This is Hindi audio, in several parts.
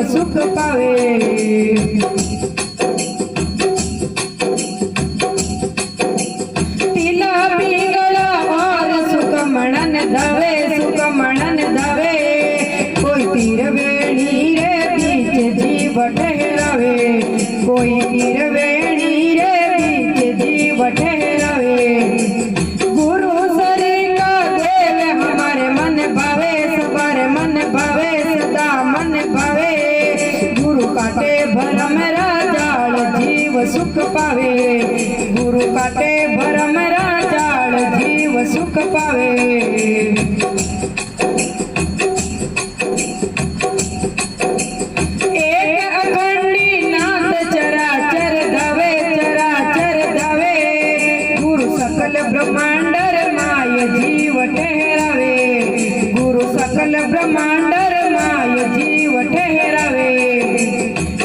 सुख पावे। तिला पिंगला और सुख मणन धावे, सुख मणन धावे। कोई तीर वेणी रे बीच जीव ठहरावे, कोई तीर वेणी रे बीच जीव ठहरावे। गुरु शरीर का देव हमारे मन भावे, सवारे मन भावे, सदा मन भावे। गुरु काटे भरम राजाल जीव सुख पावे, गुरु काटे भरम राजाल जीव सुख पावे। ब्रह्मांडर माय जीव ठहरावे, गुरु सकल ब्रह्मांडर माय जीव ठहरावे।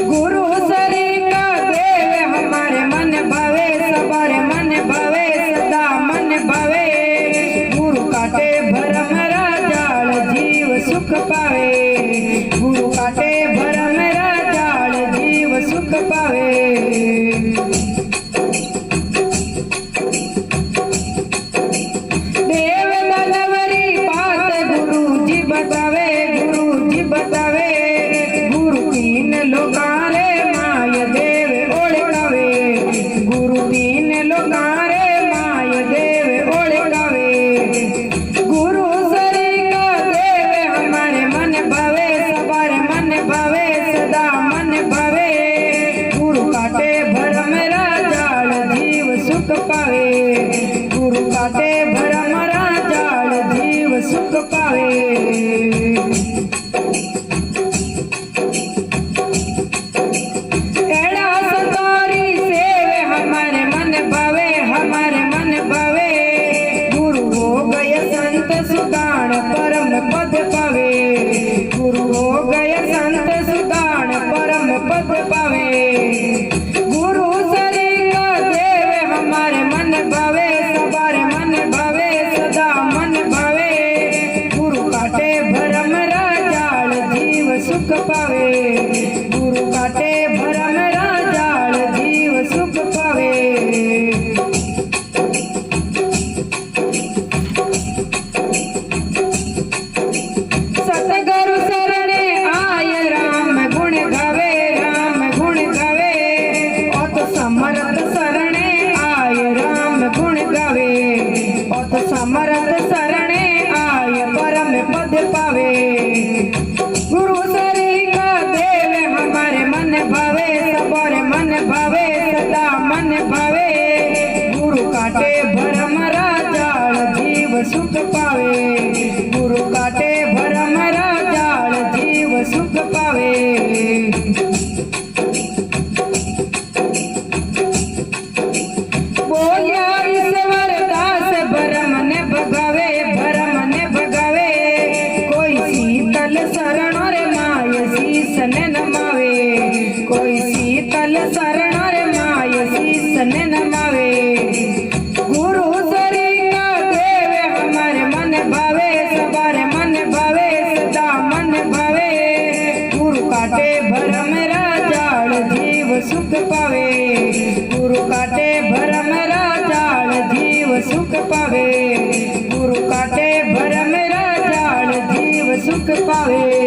गुरु शरीर का देव हमारे मन भावे, सवारे मन भावे, सदा मन भावे। गुरु काटे भरम राजाल जीव सुख पावे, गुरु काटे भरम राजाल जीव सुख पावे। सुख पावे, गुरु काटे भरम राजाल जीव सुख पावे। एड़ा सतारी सेवे हमारे मन भावे, हमारे मन भावे। गुरु हो गए संत सुदान परम पद पावे, गुरु हो गए संत सुदान परम पद पावे। सुख पावे, गुरु काटे भरम राजाल जीव सुख पावे। सतगुरु शरणे आय राम गुण गावे, राम गुण गावे। अत समर्थ शरणे आय राम गुण गावे, अत समर्थ शरणे आय परम पद पावे। गुरु शरीर का देव हमारे मन भावे, सवारे मन भावे, सदा मन भावे। गुरु काटे भरम राजाल जीव सुख पावे, गुरु काटे भरम राजाल जीव सुख पावे। बोलिया ईश्वर दास भरम ने भगावे, भरम ने भगावे। कोई शीतल शरण शीस ने नमावे, कोई शीतल शरण माय शीस ने नमावे। गुरु शरीर का देव हमारे मन भावे, सवारे मन भावे, सदा मन भावे। गुरु काटे भरम राजाल जीव सुख पावे, गुरु काटे भरम राजाल जीव सुख पावे, गुरु काटे भरम राजाल जीव सुख पावे।